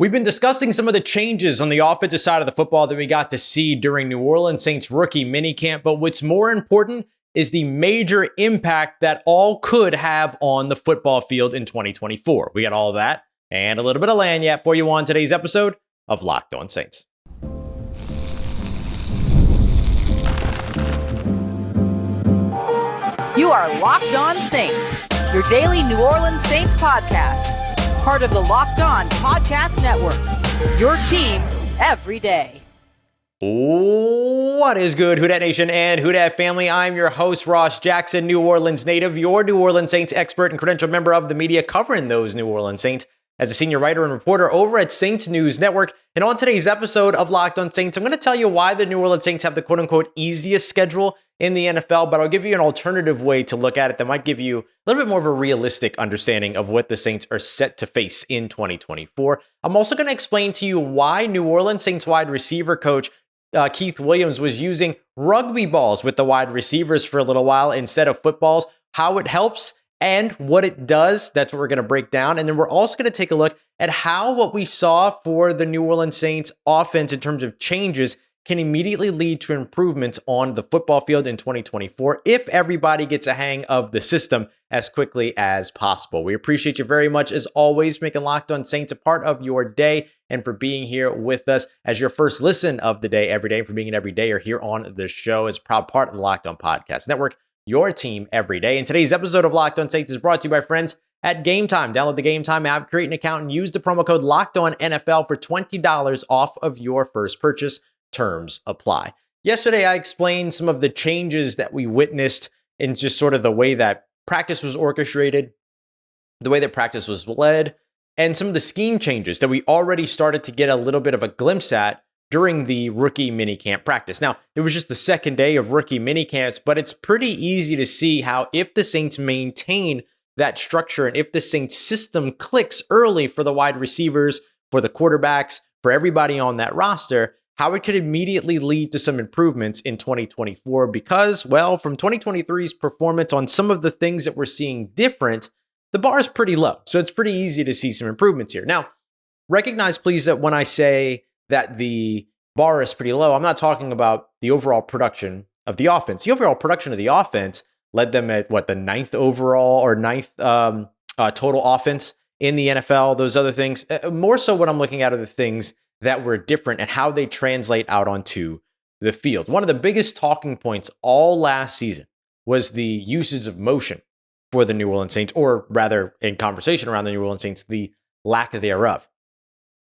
We've been discussing some of the changes on the offensive side of the football that we got to see during New Orleans Saints rookie minicamp, but what's more important is the major impact that all could have on the football field in 2024. We got all of that and a little bit of lanyard for you on today's episode of Locked On Saints. You are Locked On Saints, your daily New Orleans Saints podcast. Part of the Locked On Podcast Network, your team every day. What is good, Who Dat Nation and Who Dat family? I'm your host, Ross Jackson, New Orleans native, your New Orleans Saints expert and credentialed member of the media covering those New Orleans Saints as a senior writer and reporter over at Saints News Network. And on today's episode of Locked On Saints, I'm going to tell you why the New Orleans Saints have the quote-unquote easiest schedule in the NFL, but I'll give you an alternative way to look at it that might give you a little bit more of a realistic understanding of what the Saints are set to face in 2024. I'm also going to explain to you why New Orleans Saints wide receiver coach Keith Williams was using rugby balls with the wide receivers for a little while instead of footballs, how it helps and what it does. That's what we're going to break down. And then we're also going to take a look at how what we saw for the New Orleans Saints offense in terms of changes can immediately lead to improvements on the football field in 2024 if everybody gets a hang of the system as quickly as possible. We appreciate you very much, as always, for making Locked On Saints a part of your day and for being here with us as your first listen of the day every day, and for being an everydayer here on the show as a proud part of the Locked On Podcast Network, your team every day. And today's episode of Locked On Saints is brought to you by friends at Game Time. Download the Game Time app, create an account, and use the promo code LOCKEDONNFL for $20 off of your first purchase. Terms apply. Yesterday, I explained some of the changes that we witnessed in just sort of the way that practice was orchestrated, the way that practice was led, and some of the scheme changes that we already started to get a little bit of a glimpse at during the rookie minicamp practice. Now, it was just the second day of rookie minicamps, but it's pretty easy to see how if the Saints maintain that structure and if the Saints system clicks early for the wide receivers, for the quarterbacks, for everybody on that roster, how it could immediately lead to some improvements in 2024 because, well, from 2023's performance on some of the things that we're seeing different, the bar is pretty low. So it's pretty easy to see some improvements here. Now, recognize, please, that when I say that the bar is pretty low, I'm not talking about the overall production of the offense. The overall production of the offense led them at, the ninth overall or ninth total offense in the NFL, those other things. More so what I'm looking at are the things that were different and how they translate out onto the field. One of the biggest talking points all last season was the usage of motion for the New Orleans Saints, or rather in conversation around the New Orleans Saints, the lack thereof.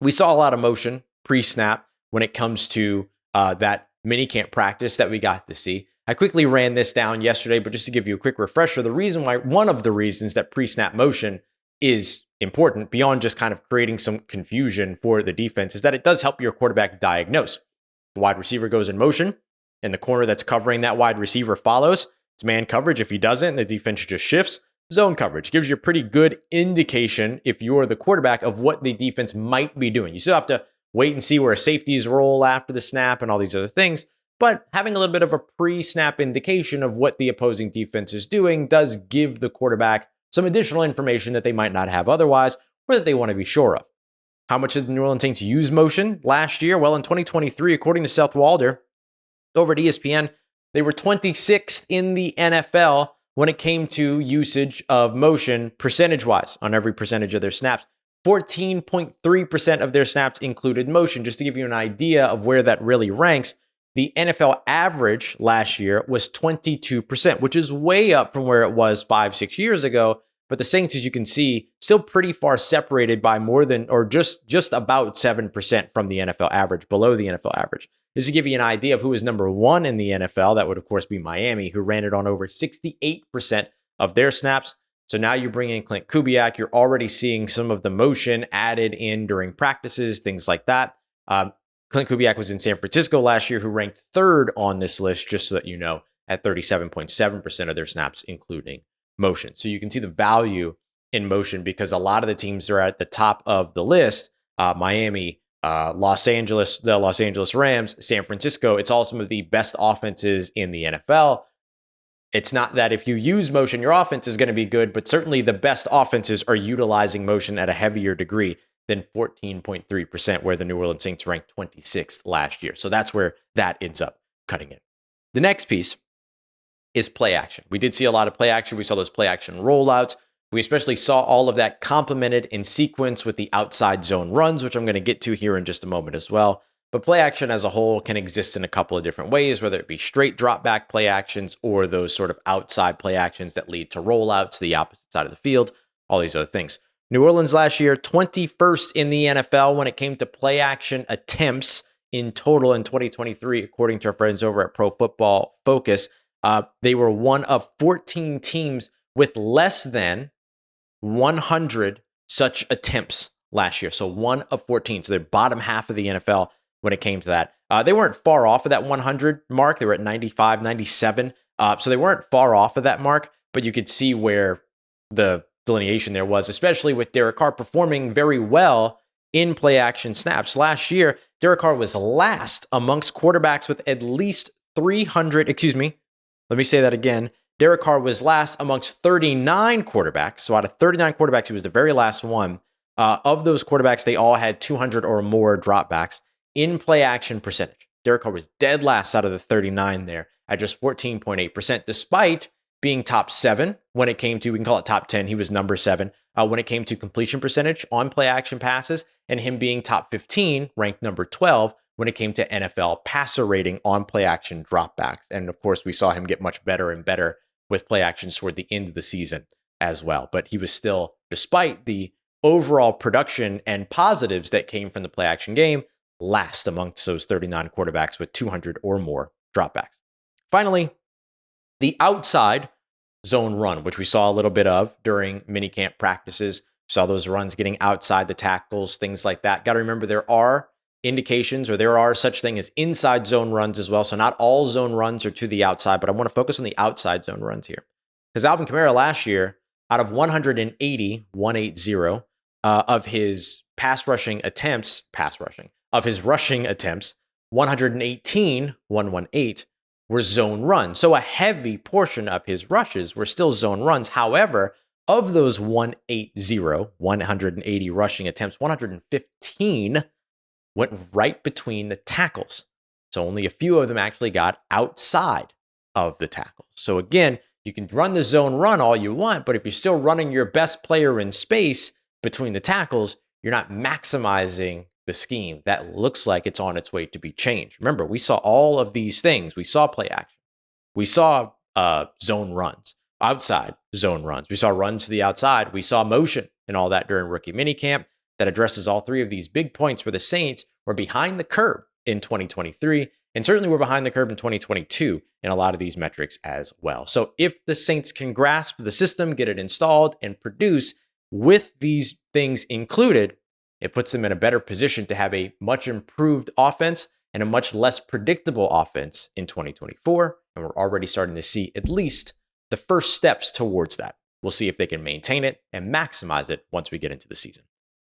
We saw a lot of motion pre-snap when it comes to that minicamp practice that we got to see. I quickly ran this down yesterday, but just to give you a quick refresher, one of the reasons that pre-snap motion is important beyond just kind of creating some confusion for the defense is that it does help your quarterback diagnose. The wide receiver goes in motion and the corner that's covering that wide receiver follows. It's man coverage. If he doesn't, the defense just shifts. Zone coverage gives you a pretty good indication if you're the quarterback of what the defense might be doing. You still have to wait and see where safeties roll after the snap and all these other things, but having a little bit of a pre-snap indication of what the opposing defense is doing does give the quarterback some additional information that they might not have otherwise, or that they want to be sure of. How much did the New Orleans Saints use motion last year? Well, in 2023, according to Seth Walder, over at ESPN, they were 26th in the NFL when it came to usage of motion percentage-wise on every percentage of their snaps. 14.3% of their snaps included motion. Just to give you an idea of where that really ranks, the NFL average last year was 22%, which is way up from where it was 5-6 years ago. But the Saints, as you can see, still pretty far separated by more than, or just about 7% from the NFL average, below the NFL average. Just to give you an idea of who is number one in the NFL, that would, of course, be Miami, who ran it on over 68% of their snaps. So now you bring in Klint Kubiak. You're already seeing some of the motion added in during practices, things like that. Klint Kubiak was in San Francisco last year, who ranked third on this list, just so that you know, at 37.7% of their snaps, including motion. So you can see the value in motion because a lot of the teams are at the top of the list. Miami, Los Angeles, the Los Angeles Rams, San Francisco. It's all some of the best offenses in the NFL. It's not that if you use motion, your offense is going to be good, but certainly the best offenses are utilizing motion at a heavier degree than 14.3%, where the New Orleans Saints ranked 26th last year. So that's where that ends up cutting in. The next piece is play action. We did see a lot of play action. We saw those play action rollouts. We especially saw all of that complemented in sequence with the outside zone runs, which I'm going to get to here in just a moment as well. But play action as a whole can exist in a couple of different ways, whether it be straight drop back play actions or those sort of outside play actions that lead to rollouts, the opposite side of the field, all these other things. New Orleans last year, 21st in the NFL when it came to play action attempts in total in 2023, according to our friends over at Pro Football Focus. They were one of 14 teams with less than 100 such attempts last year. So one of 14. So they're bottom half of the NFL when it came to that. They weren't far off of that 100 mark. They were at 95, 97. So they weren't far off of that mark, but you could see where the delineation there was, especially with Derek Carr performing very well in play action snaps. Last year, Derek Carr was last amongst quarterbacks with at least 300, let me say that again. Derek Carr was last amongst 39 quarterbacks. So out of 39 quarterbacks, he was the very last one. Of those quarterbacks, they all had 200 or more dropbacks in play action percentage. Derek Carr was dead last out of the 39 there at just 14.8%, despite being top 7 when it came to, we can call it top 10. He was number 7 when it came to completion percentage on play action passes, and him being top 15, ranked number 12 when it came to NFL passer rating on play action dropbacks. And of course, we saw him get much better and better with play actions toward the end of the season as well. But he was still, despite the overall production and positives that came from the play action game, last amongst those 39 quarterbacks with 200 or more dropbacks. Finally, the outside zone run, which we saw a little bit of during minicamp practices. We saw those runs getting outside the tackles, things like that. Got to remember, there are indications, or there are such thing as inside zone runs as well. So not all zone runs are to the outside, but I want to focus on the outside zone runs here. Because Alvin Kamara last year, out of 180 of his rushing attempts, 118 were zone runs. So a heavy portion of his rushes were still zone runs. However, of those 180 rushing attempts, 115 went right between the tackles. So only a few of them actually got outside of the tackles. So again, you can run the zone run all you want, but if you're still running your best player in space between the tackles, you're not maximizing the scheme. That looks like it's on its way to be changed. Remember, we saw all of these things. We saw play action. We saw zone runs, outside zone runs. We saw runs to the outside. We saw motion and all that during rookie minicamp. That addresses all three of these big points where the Saints were behind the curve in 2023, and certainly were behind the curve in 2022 in a lot of these metrics as well. So if the Saints can grasp the system, get it installed, and produce with these things included, it puts them in a better position to have a much improved offense and a much less predictable offense in 2024. And we're already starting to see at least the first steps towards that. We'll see if they can maintain it and maximize it once we get into the season.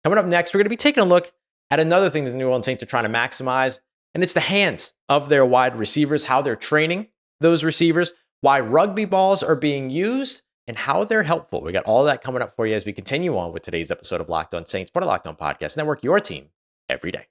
Coming up next, we're going to be taking a look at another thing that the New Orleans Saints are trying to maximize, and it's the hands of their wide receivers, how they're training those receivers, why rugby balls are being used, and how they're helpful. We got all that coming up for you as we continue on with today's episode of Locked On Saints, part of Locked On Podcast Network, your team every day.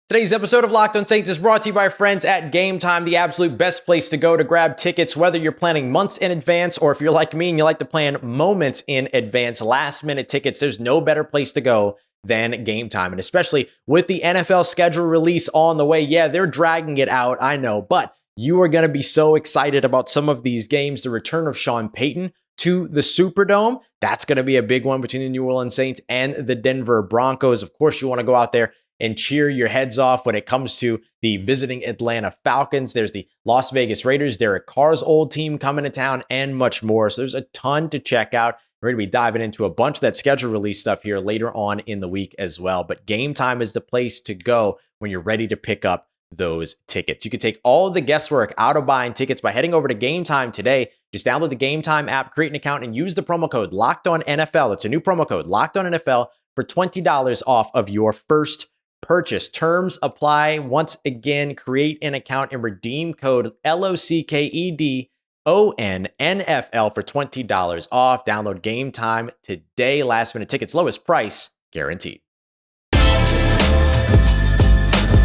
Today's episode of Locked On Saints is brought to you by our friends at Game Time, the absolute best place to go to grab tickets, whether you're planning months in advance or if you're like me and you like to plan moments in advance, last-minute tickets. There's no better place to go than Game Time, and especially with the NFL schedule release on the way. Yeah, they're dragging it out, I know, but you are going to be so excited about some of these games. The return of Sean Payton to the Superdome, that's going to be a big one between the New Orleans Saints and the Denver Broncos. Of course, you want to go out there and cheer your heads off when it comes to the visiting Atlanta Falcons. There's the Las Vegas Raiders, Derek Carr's old team coming to town, and much more. So there's a ton to check out. We're going to be diving into a bunch of that schedule release stuff here later on in the week as well. But Game Time is the place to go when you're ready to pick up those tickets. You can take all of the guesswork out of buying tickets by heading over to Game Time today. Just download the Game Time app, create an account, and use the promo code LOCKEDONNFL. It's a new promo code, LOCKEDONNFL, for $20 off of your first purchase. Terms apply. Once again, create an account and redeem code LOCKED NFL for $20 off. Download Game Time today. Last minute tickets, lowest price guaranteed.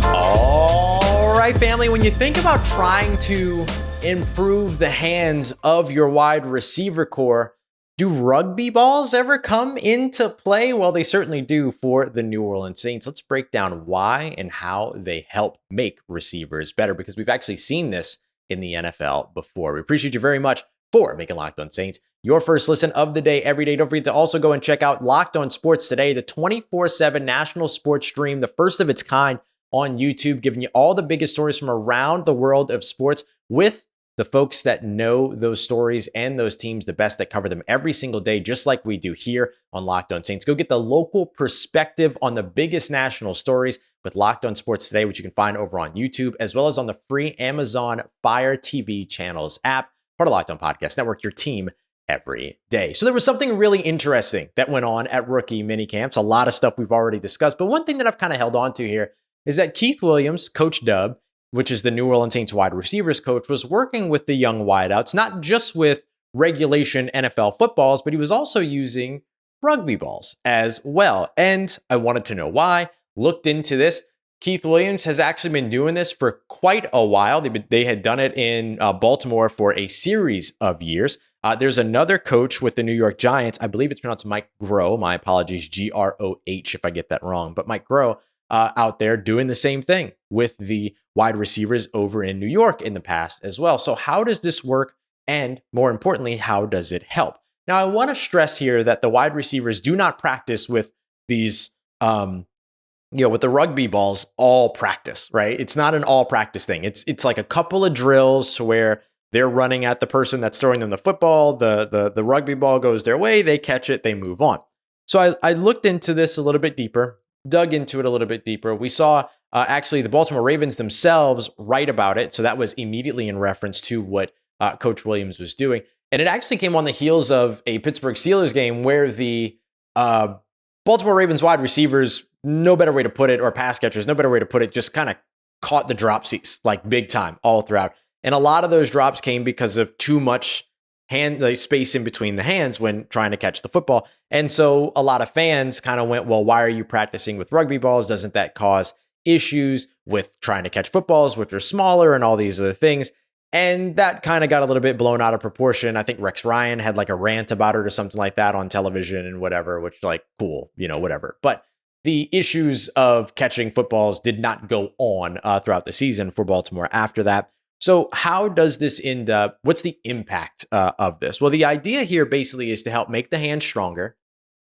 All right, family, when you think about trying to improve the hands of your wide receiver core, do rugby balls ever come into play? Well, they certainly do for the New Orleans Saints. Let's break down why and how they help make receivers better, because we've actually seen this in the NFL before. We appreciate you very much for making Locked On Saints your first listen of the day every day. Don't forget to also go and check out Locked On Sports Today, the 24/7 national sports stream, the first of its kind on YouTube, giving you all the biggest stories from around the world of sports with the folks that know those stories and those teams the best, that cover them every single day, just like we do here on Locked On Saints. Go get the local perspective on the biggest national stories with Locked On Sports Today, which you can find over on YouTube, as well as on the free Amazon Fire TV channels app, part of Locked On Podcast Network, your team every day. So there was something really interesting that went on at rookie minicamps. A lot of stuff we've already discussed, but one thing that I've kind of held on to here is that Keith Williams, Coach Dub, which is the New Orleans Saints wide receivers coach, was working with the young wideouts, not just with regulation NFL footballs, but he was also using rugby balls as well. And I wanted to know why. Looked into this. Keith Williams has actually been doing this for quite a while. They had done it in Baltimore for a series of years. There's another coach with the New York Giants. I believe it's pronounced Mike Groh. My apologies, Groh if I get that wrong. But Mike Groh out there doing the same thing with the wide receivers over in New York in the past as well. So how does this work? And more importantly, how does it help? Now, I want to stress here that the wide receivers do not practice with these, with the rugby balls all practice, right? It's not an all practice thing. It's like a couple of drills to where they're running at the person that's throwing them the football. The rugby ball goes their way. They catch it. They move on. So I looked into this a little bit deeper, dug into it a little bit deeper. We saw actually the Baltimore Ravens themselves write about it. So that was immediately in reference to what Coach Williams was doing. And it actually came on the heels of a Pittsburgh Steelers game where the Baltimore Ravens wide receivers, no better way to put it, or pass catchers, no better way to put it, just kind of caught the dropsies like big time all throughout. And a lot of those drops came because of too much space in between the hands when trying to catch the football. And so a lot of fans kind of went, well, why are you practicing with rugby balls? Doesn't that cause issues with trying to catch footballs, which are smaller and all these other things? And that kind of got a little bit blown out of proportion. I think Rex Ryan had like a rant about it or something like that on television and whatever, which like, cool, whatever. But the issues of catching footballs did not go on throughout the season for Baltimore after that. So how does this end up? What's the impact of this? Well, the idea here basically is to help make the hand stronger,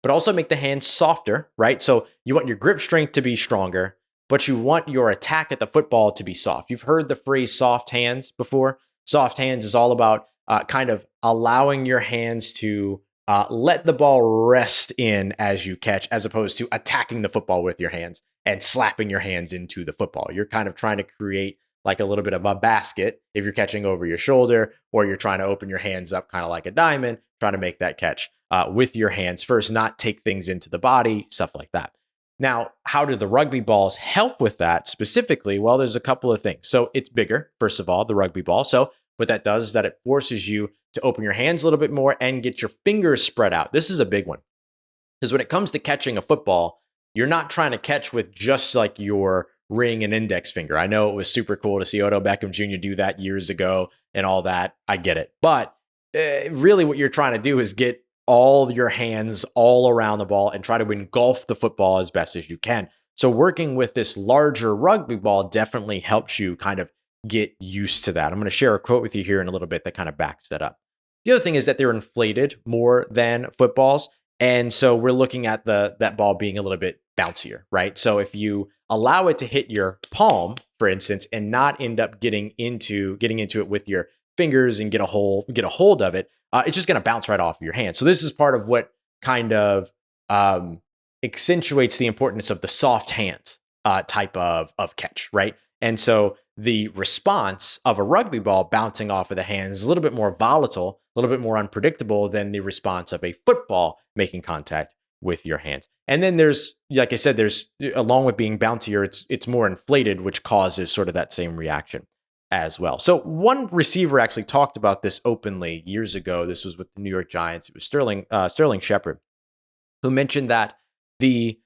but also make the hand softer, right? So you want your grip strength to be stronger, but you want your attack at the football to be soft. You've heard the phrase soft hands before. Soft hands is all about kind of allowing your hands to let the ball rest in as you catch, as opposed to attacking the football with your hands and slapping your hands into the football. You're kind of trying to create like a little bit of a basket if you're catching over your shoulder, or you're trying to open your hands up kind of like a diamond, trying to make that catch with your hands first, not take things into the body, stuff like that. Now, how do the rugby balls help with that specifically? Well, there's a couple of things. So it's bigger, first of all, the rugby ball. So what that does is that it forces you to open your hands a little bit more and get your fingers spread out. This is a big one, because when it comes to catching a football, you're not trying to catch with just like your ring and index finger. I know it was super cool to see Odell Beckham Jr. do that years ago and all that. I get it. But really what you're trying to do is get all your hands all around the ball and try to engulf the football as best as you can. So working with this larger rugby ball definitely helps you kind of get used to that. I'm going to share a quote with you here in a little bit that kind of backs that up. The other thing is that they're inflated more than footballs. And so we're looking at that ball being a little bit bouncier, right? So if you allow it to hit your palm, for instance, and not end up getting into it with your fingers and get a hold of it, it's just going to bounce right off your hand. So this is part of what kind of accentuates the importance of the soft hand type of catch, right? And so the response of a rugby ball bouncing off of the hands is a little bit more volatile, a little bit more unpredictable than the response of a football making contact with your hands. And then there's, like I said, there's, along with being bouncier, it's more inflated, which causes sort of that same reaction. as well. So one receiver actually talked about this openly years ago. This was with the New York Giants. It was Sterling Shepard, who mentioned that the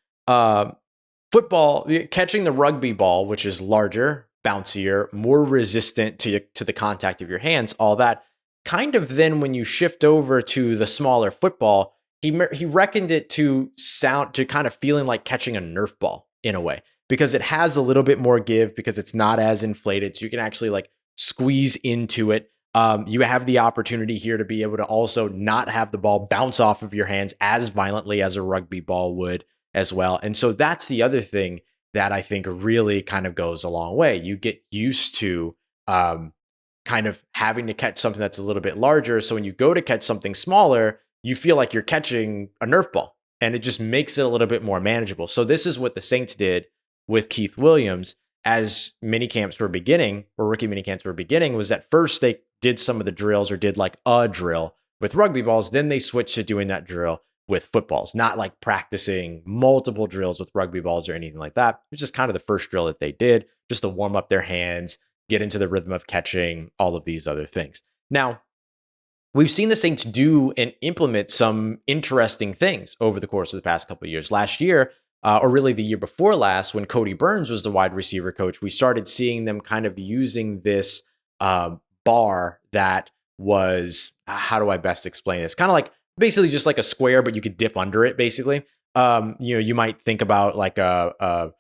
football, catching the rugby ball, which is larger, bouncier, more resistant to the contact of your hands, all that, kind of then when you shift over to the smaller football, he reckoned it to kind of feeling like catching a Nerf ball in a way, because it has a little bit more give, because it's not as inflated. So you can actually like squeeze into it. You have the opportunity here to be able to also not have the ball bounce off of your hands as violently as a rugby ball would as well. And so that's the other thing that I think really kind of goes a long way. You get used to kind of having to catch something that's a little bit larger. So when you go to catch something smaller, you feel like you're catching a Nerf ball, and it just makes it a little bit more manageable. So this is what the Saints did with Keith Williams as minicamps were beginning, or rookie minicamps were beginning, was at first they did some of the drills, or did like a drill with rugby balls. Then they switched to doing that drill with footballs, not like practicing multiple drills with rugby balls or anything like that. It was just kind of the first drill that they did, just to warm up their hands, get into the rhythm of catching, all of these other things. Now, we've seen the Saints do and implement some interesting things over the course of the past couple of years. Last year, or really the year before last, when Cody Burns was the wide receiver coach, we started seeing them kind of using this bar that was, how do I best explain this? Kind of like basically just like a square, but you could dip under it, basically. You might think about like a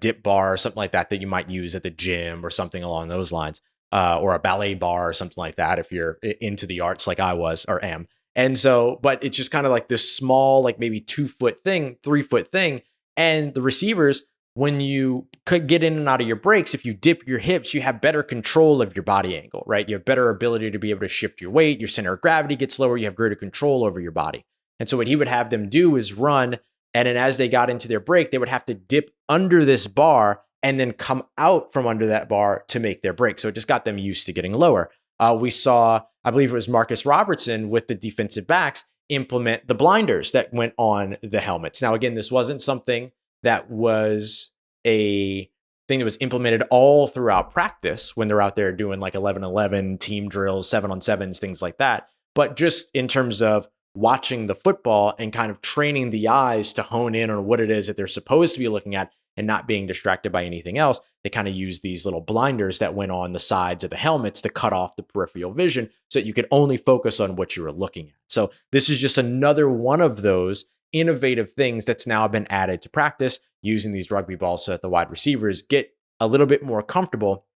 dip bar or something like that you might use at the gym or something along those lines, or a ballet bar or something like that if you're into the arts like I was or am. And so, but it's just kind of like this small, like maybe 2-foot thing, 3-foot thing. And the receivers, when you could get in and out of your breaks, if you dip your hips, you have better control of your body angle, right? You have better ability to be able to shift your weight. Your center of gravity gets lower. You have greater control over your body. And so what he would have them do is run. And then as they got into their break, they would have to dip under this bar and then come out from under that bar to make their break. So it just got them used to getting lower. We saw, I believe it was Marcus Robertson with the defensive backs, implement the blinders that went on the helmets. Now, again, this wasn't something that was a thing that was implemented all throughout practice when they're out there doing like 11-11 team drills, 7-on-7s, things like that. But just in terms of watching the football and kind of training the eyes to hone in on what it is that they're supposed to be looking at and not being distracted by anything else, they kind of use these little blinders that went on the sides of the helmets to cut off the peripheral vision so that you could only focus on what you were looking at. So this is just another one of those innovative things that's now been added to practice using these rugby balls so that the wide receivers get a little bit more comfortable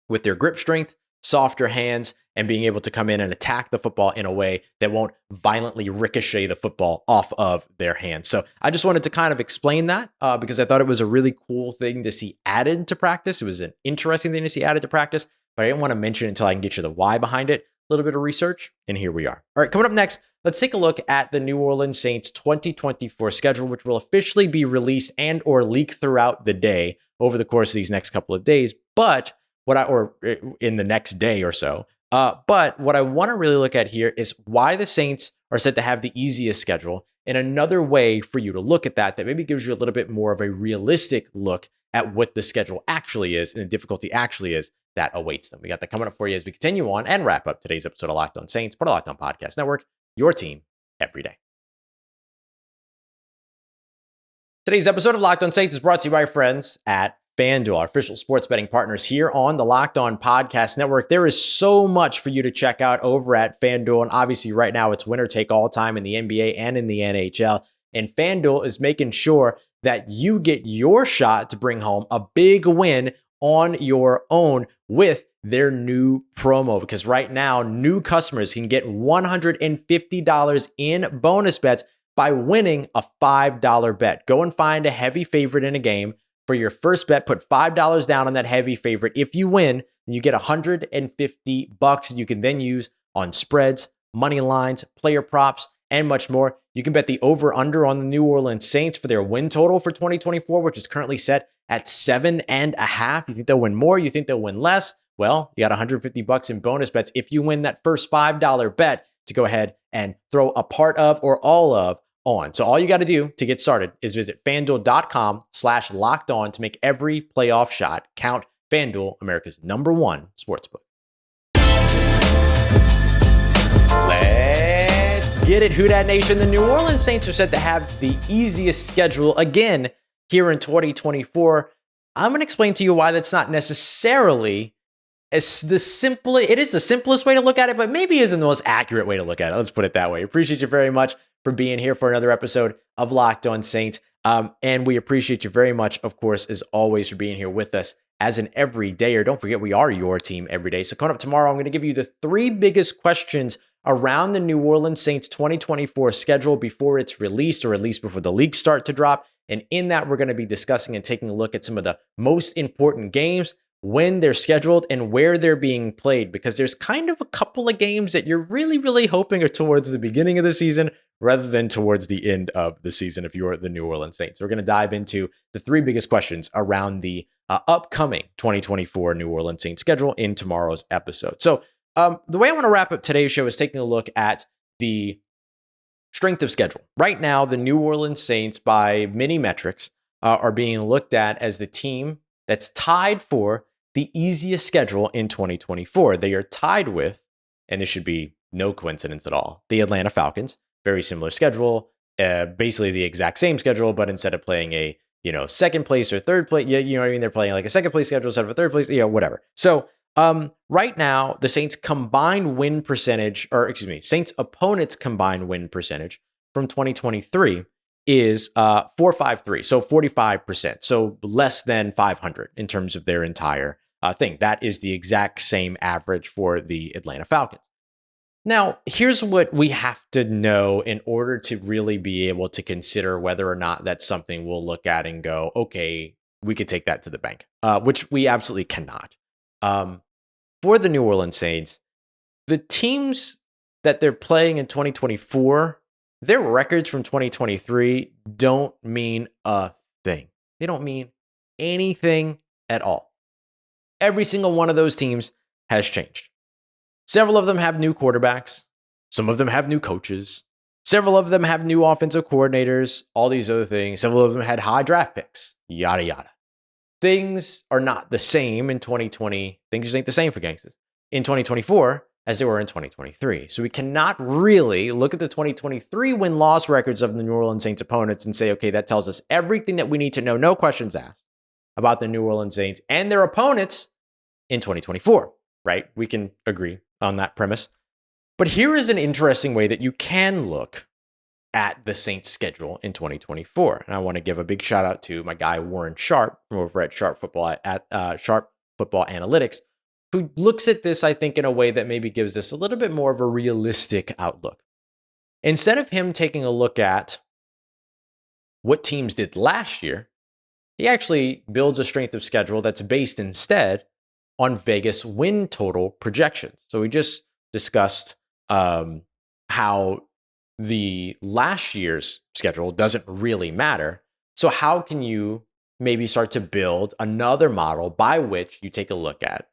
with their grip strength, softer hands, and being able to come in and attack the football in a way that won't violently ricochet the football off of their hands. So I just wanted to kind of explain that because I thought it was a really cool thing to see added to practice. It was an interesting thing to see added to practice, but I didn't want to mention it until I can get you the why behind it. A little bit of research, and here we are. All right, coming up next, let's take a look at the New Orleans Saints 2024 schedule, which will officially be released and or leak throughout the day over the course of these next couple of days, or in the next day or so. But what I want to really look at here is why the Saints are said to have the easiest schedule, and another way for you to look at that maybe gives you a little bit more of a realistic look at what the schedule actually is and the difficulty actually is that awaits them. We got that coming up for you as we continue on and wrap up today's episode of Locked On Saints, part of Locked On Podcast Network, your team every day. Today's episode of Locked On Saints is brought to you by our friends at FanDuel, our official sports betting partners here on the Locked On Podcast Network. There is so much for you to check out over at FanDuel. And obviously right now it's winner take all time in the NBA and in the NHL. And FanDuel is making sure that you get your shot to bring home a big win on your own with their new promo. Because right now, new customers can get $150 in bonus bets by winning a $5 bet. Go and find a heavy favorite in a game. For your first bet, put $5 down on that heavy favorite. If you win, you get $150 you can then use on spreads, money lines, player props, and much more. You can bet the over-under on the New Orleans Saints for their win total for 2024, which is currently set at 7.5. You think they'll win more? You think they'll win less? Well, you got $150 in bonus bets if you win that first $5 bet to go ahead and throw a part of or all of on. So all you got to do to get started is visit FanDuel.com/locked on to make every playoff shot count. FanDuel, America's #1 sportsbook. Let's get it, Who Dat Nation. The New Orleans Saints are said to have the easiest schedule again here in 2024. I'm going to explain to you why that's not necessarily it is the simplest way to look at it, but maybe isn't the most accurate way to look at it. Let's put it that way. Appreciate you very much for being here for another episode of Locked On Saints. And we appreciate you very much, of course, as always, for being here with us as an everydayer. Don't forget, we are your team every day. So coming up tomorrow, I'm going to give you the 3 biggest questions around the New Orleans Saints 2024 schedule before it's released, or at least before the leagues start to drop. And in that, we're going to be discussing and taking a look at some of the most important games, when they're scheduled, and where they're being played, because there's kind of a couple of games that you're really, really hoping are towards the beginning of the season rather than towards the end of the season if you're the New Orleans Saints. We're going to dive into the 3 biggest questions around the upcoming 2024 New Orleans Saints schedule in tomorrow's episode. So the way I want to wrap up today's show is taking a look at the strength of schedule. Right now, the New Orleans Saints, by many metrics, are being looked at as the team that's tied for the easiest schedule in 2024. They are tied with, and this should be no coincidence at all, the Atlanta Falcons. Very similar schedule, basically the exact same schedule, but instead of playing a second place or third place, you know what I mean? They're playing like a second place schedule instead of a third place, whatever. So right now, the Saints' combined win percentage, Saints opponents' combined win percentage from 2023 is 453, so 45%, so less than 500 in terms of their entire thing. That is the exact same average for the Atlanta Falcons. Now, here's what we have to know in order to really be able to consider whether or not that's something we'll look at and go, okay, we could take that to the bank, which we absolutely cannot. For the New Orleans Saints, the teams that they're playing in 2024, their records from 2023 don't mean a thing. They don't mean anything at all. Every single one of those teams has changed. Several of them have new quarterbacks. Some of them have new coaches. Several of them have new offensive coordinators, all these other things. Several of them had high draft picks, yada, yada. Things are not the same in 2020. Things just ain't the same for gangsters in 2024 as they were in 2023. So we cannot really look at the 2023 win-loss records of the New Orleans Saints opponents and say, okay, that tells us everything that we need to know, no questions asked, about the New Orleans Saints and their opponents in 2024, right? We can agree on that premise. But here is an interesting way that you can look at the Saints schedule in 2024. And I want to give a big shout out to my guy, Warren Sharp, from over at Sharp Football Analytics, who looks at this, I think, in a way that maybe gives us a little bit more of a realistic outlook. Instead of him taking a look at what teams did last year, he actually builds a strength of schedule that's based instead on Vegas win total projections. So we just discussed how the last year's schedule doesn't really matter. So how can you maybe start to build another model by which you take a look at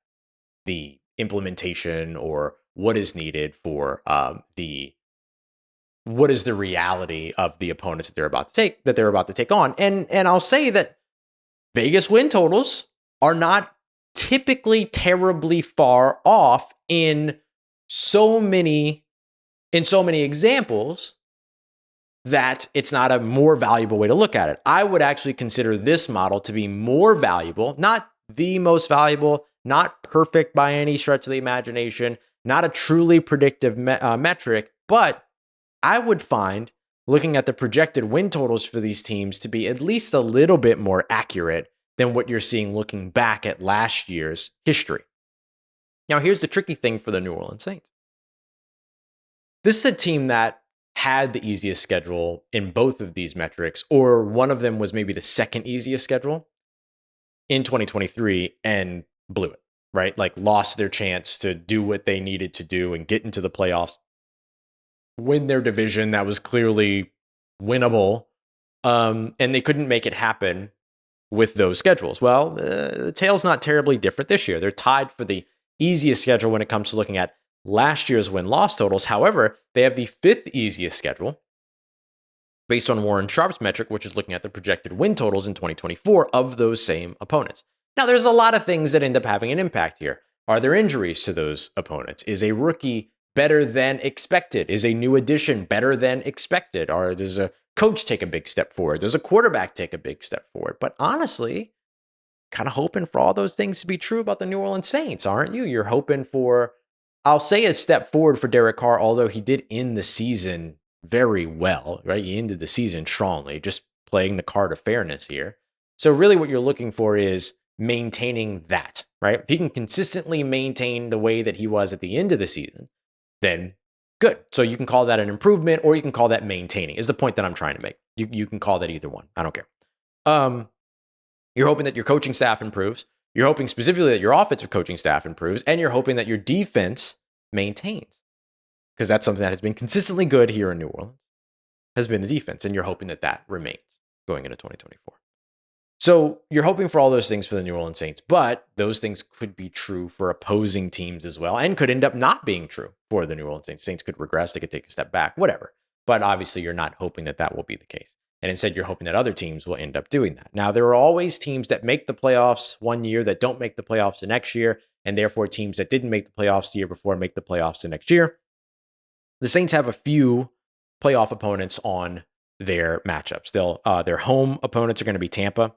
the implementation or what is needed for what is the reality of the opponents that they're about to take on. And I'll say that Vegas win totals are not typically terribly far off in so many examples that it's not a more valuable way to look at it. I would actually consider this model to be more valuable, not the most valuable, not perfect by any stretch of the imagination, not a truly predictive metric, but I would find looking at the projected win totals for these teams to be at least a little bit more accurate than what you're seeing looking back at last year's history. Now, here's the tricky thing for the New Orleans Saints. This is a team that had the easiest schedule in both of these metrics, or one of them was maybe the second easiest schedule in 2023 and blew it, right? Like lost their chance to do what they needed to do and get into the playoffs, win their division that was clearly winnable, and they couldn't make it happen with those schedules. Well, the tale's not terribly different this year. They're tied for the easiest schedule when it comes to looking at last year's win-loss totals. However, they have the fifth easiest schedule based on Warren Sharp's metric, which is looking at the projected win totals in 2024 of those same opponents. Now, there's a lot of things that end up having an impact here. Are there injuries to those opponents? Is a rookie better than expected? Is a new addition better than expected? Or does a coach take a big step forward? Does a quarterback take a big step forward? But honestly, kind of hoping for all those things to be true about the New Orleans Saints, aren't you? You're hoping for, I'll say, a step forward for Derek Carr, although he did end the season very well, right? He ended the season strongly, just playing the card of fairness here. So really what you're looking for is maintaining that, right? If he can consistently maintain the way that he was at the end of the season, then good. So you can call that an improvement, or you can call that maintaining, is the point that I'm trying to make. You can call that either one. I don't care. You're hoping that your coaching staff improves. You're hoping specifically that your offensive coaching staff improves, and you're hoping that your defense maintains, because that's something that has been consistently good here in New Orleans, has been the defense, and you're hoping that that remains going into 2024. So you're hoping for all those things for the New Orleans Saints, but those things could be true for opposing teams as well, and could end up not being true for the New Orleans Saints. Saints could regress, they could take a step back, whatever. But obviously you're not hoping that that will be the case. And instead you're hoping that other teams will end up doing that. Now, there are always teams that make the playoffs one year that don't make the playoffs the next year, and therefore teams that didn't make the playoffs the year before make the playoffs the next year. The Saints have a few playoff opponents on their matchups. Their home opponents are going to be Tampa,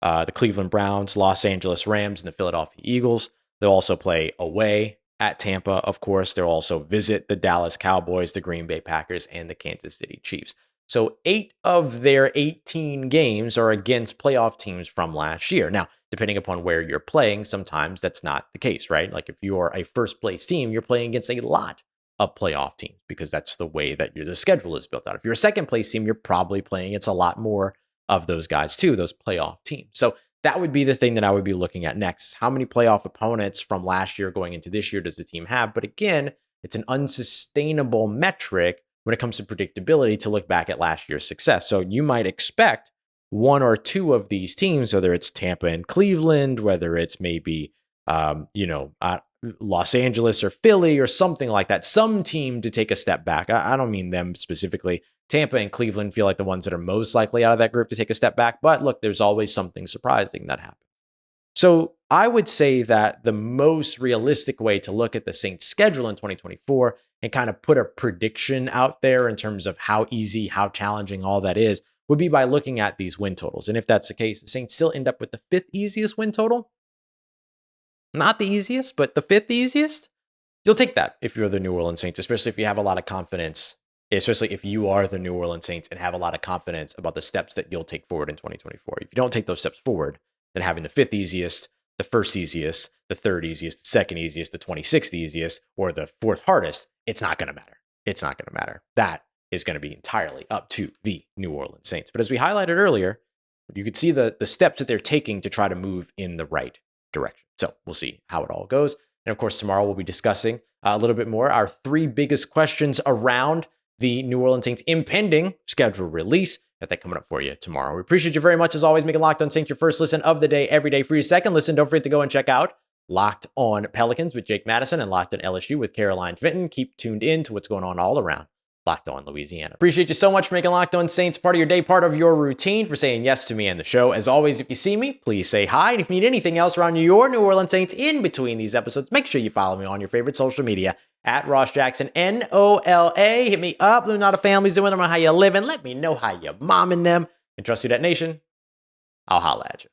the Cleveland Browns, Los Angeles Rams, and the Philadelphia Eagles. They'll also play away at Tampa, of course. They'll also visit the Dallas Cowboys, the Green Bay Packers, and the Kansas City Chiefs. So 8 of their 18 games are against playoff teams from last year. Now, depending upon where you're playing, sometimes that's not the case, right? Like if you're a first place team, you're playing against a lot of playoff teams because that's the way that the schedule is built out. If you're a second place team, you're probably playing against a lot more of those guys too, those playoff teams. So that would be the thing that I would be looking at next. How many playoff opponents from last year going into this year does the team have? But again, it's an unsustainable metric when it comes to predictability to look back at last year's success. So you might expect 1 or 2 of these teams, whether it's Tampa and Cleveland, whether it's maybe, Los Angeles or Philly or something like that, some team to take a step back. I don't mean them specifically. Tampa and Cleveland feel like the ones that are most likely out of that group to take a step back. But look, there's always something surprising that happens. So I would say that the most realistic way to look at the Saints' schedule in 2024 and kind of put a prediction out there in terms of how easy, how challenging all that is, would be by looking at these win totals. And if that's the case, the Saints still end up with the 5th easiest win total. Not the easiest, but the 5th easiest. You'll take that if you're the New Orleans Saints, especially if you have a lot of confidence, especially if you are the New Orleans Saints and have a lot of confidence about the steps that you'll take forward in 2024. If you don't take those steps forward, then having the 5th easiest, the 1st easiest, the 3rd easiest, the 2nd easiest, the 26th easiest, or the 4th hardest, it's not going to matter. It's not going to matter. That is going to be entirely up to the New Orleans Saints. But as we highlighted earlier, you could see the steps that they're taking to try to move in the right direction. So we'll see how it all goes. And of course, tomorrow we'll be discussing a little bit more our 3 biggest questions around the New Orleans Saints impending schedule release. Got that coming up for you tomorrow. We appreciate you very much as always, making Locked On Saints your first listen of the day, every day. For your second listen, don't forget to go and check out Locked On Pelicans with Jake Madison and Locked On LSU with Caroline Fenton. Keep tuned in to what's going on all around Locked On Louisiana. Appreciate you so much for making Locked On Saints part of your day, part of your routine, for saying yes to me and the show. As always, if you see me, please say hi. And if you need anything else around your New Orleans Saints in between these episodes, make sure you follow me on your favorite social media at Ross Jackson, NOLA. Hit me up. Let me know how the family's doing. Let me know how you living. Let me know how you momming them. And trust Who Dat Nation, I'll holla at you.